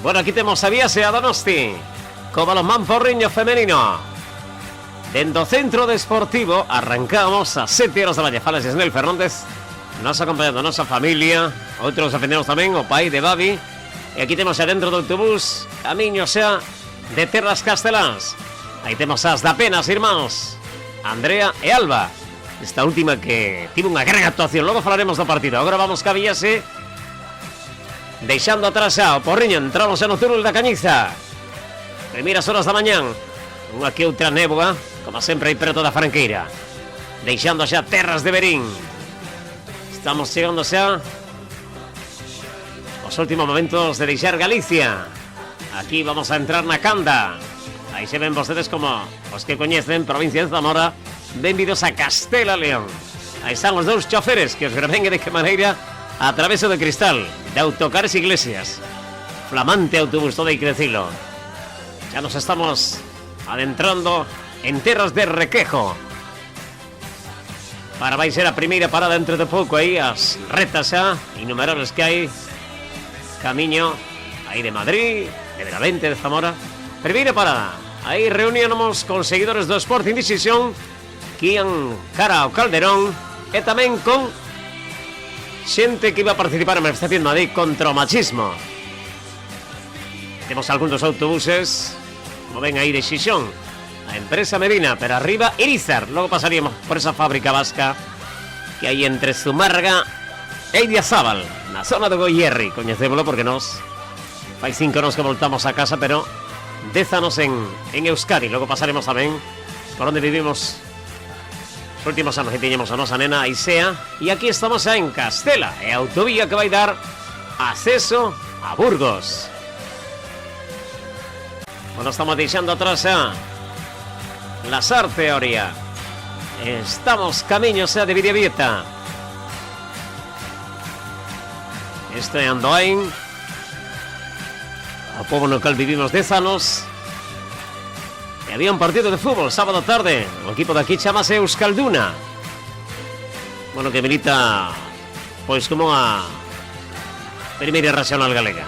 Bueno, aquí temos a Viase a Donosti co balonmán porriño femenino. Dentro do Centro Deportivo arrancamos a 7 horas da mañá. Fala Xesnel Fernández, nos acompañando a nosa familia, outros defendemos tamén, o pai de Babi. E aquí temos xa dentro do autobús camiño xa de Terras Casteláns. Aí temos as da Penas, irmáns Andrea e Alba. Esta última que tivo unha gran actuación. Logo falaremos do partido. Agora vamos ca Viase, deixando atrás xa o porriño. Entramos xa no túnel da Cañiza. Primeiras horas da mañán. Unha que outra néboa, como sempre aí preto da Franqueira. Deixando xa Terras de Verín. Estamos chegando xa os últimos momentos de deixar Galicia. Aquí vamos a entrar na Canda. Aí se ven vostedes como os que coñecen provincia de Zamora. Benvidos a Castela León. Aí están os dous choferes que os graven de que maneira a traveso de cristal de Autocares Iglesias. Flamante autobús, todo hai que decirlo. Ya nos estamos adentrando en Terras de Requejo. Para vai ser a primeira parada dentro de pouco aí, as retas xa innumerables que hai. Camiño aí de Madrid, de Benavente, de Zamora. Primeira parada. Aí reuníamos con seguidores do Sporting Decisión que ian cara ao Calderón e tamén con xente que iba a participar na manifestación de Madrid contra o machismo. Temos algúns dos autobuses, como ven aí de Xixón, a empresa Medina, pero arriba Irizar. Logo pasaríamos por esa fábrica vasca que hai entre Zumarga e Idiazábal, na zona do Goierri. Coñecémolo porque nos fai 5 anos que voltamos a casa, pero 10 anos en Euskadi. Logo pasaremos tamén por onde vivimos os últimos anos que tiñemos a nosa nena Aisea. E aquí estamos xa en Castela, e a autovía que vai dar acceso a Burgos. Bueno, estamos deixando atrás xa Lasarte Oria. Estamos camiño xa de Videvieta. Isto é Andoain. O pobo no cal vivimos 10 anos. E había un partido de fútbol sábado tarde. O equipo de aquí chamase Euskalduna. Bueno, que milita pois como a Primeira Regional Galega.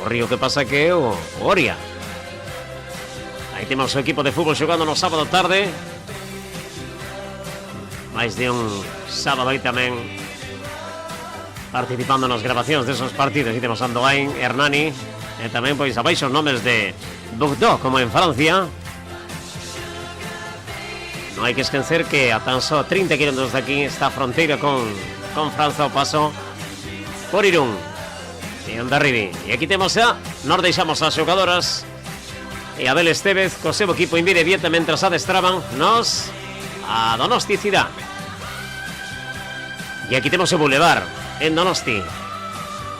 O río que pasa que é o Oria. Aí temos o equipo de fútbol xogando no sábado tarde. Mais de un sábado aí tamén participando nas grabacións desos partidos. E temos Andoain, Hernani, e tamén pois abaixo os nomes de Bordeaux, como en Francia. Non hai que esquecer que a tan só 30 km de aquí está a fronteira con Franza, o paso por Irún e Hondarribí. E aquí temos xa, nos deixamos as xogadoras e Abel Estevez co seu equipo en Videvieta mentras adestraban nos a Donosti Cidá. E aquí temos o Boulevard en Donosti,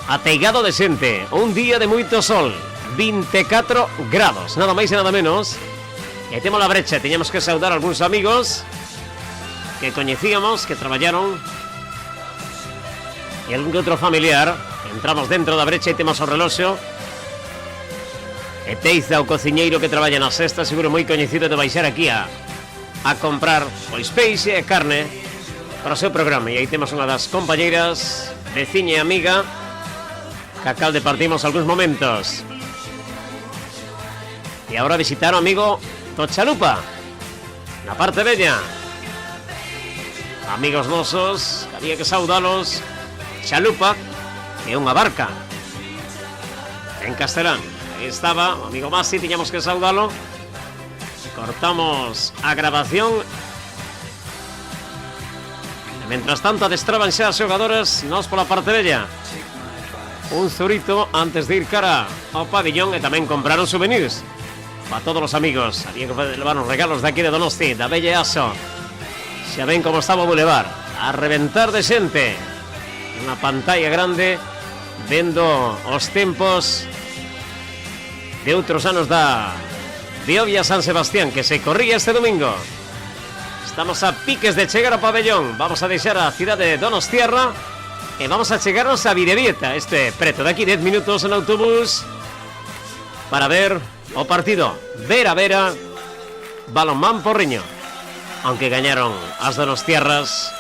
ateigado de xente, un día de moito sol, 24 grados, nada máis e nada menos. E temos a brecha, teñamos que saudar a algúns amigos que coñecíamos, que traballaron, e algún que outro familiar. Entramos dentro da brecha e temos o reloxo. E Teiza, o cociñeiro que traballa na Sexta, seguro moi coñecido de baixar aquí a comprar pois peixe e carne para o seu programa. E aí temos unha das compañeiras, veciña e amiga, que a calde partimos algúns momentos. E agora visitar o amigo do Chalupa, na parte bella. Amigos nosos, había que saudalos. Chalupa é unha barca en castelán. Aí estaba o amigo Masi, tiñamos que saudalo. Cortamos a grabación. E mentras tanto adestraban xa as xogadoras, nós pola parte bella. Un zurito antes de ir cara ao pabillón, e tamén compraron souvenirs para todos os amigos. Había que levar os regalos de aquí de Donosti, da Bella Aso. Xa ven como estaba o Boulevard, a reventar de xente. Unha pantalla grande, vendo os tempos de outros anos da Biobia San Sebastián, que se corría este domingo. Estamos a piques de chegar ao pabellón. Vamos a deixar a cidade de Donostiarra e vamos a chegarnos a Videvieta. Este preto de aquí 10 minutos en autobús para ver o partido Vera Vera balonmán porriño. Aunque gañaron as donostiarras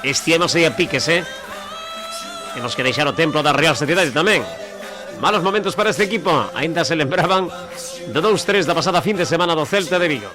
Estiemos aí a piques, Temos que deixar o templo da Real Sociedade tamén. Malos momentos para este equipo. Ainda se lembraban do 2-3 da pasada fin de semana do Celta de Vigo.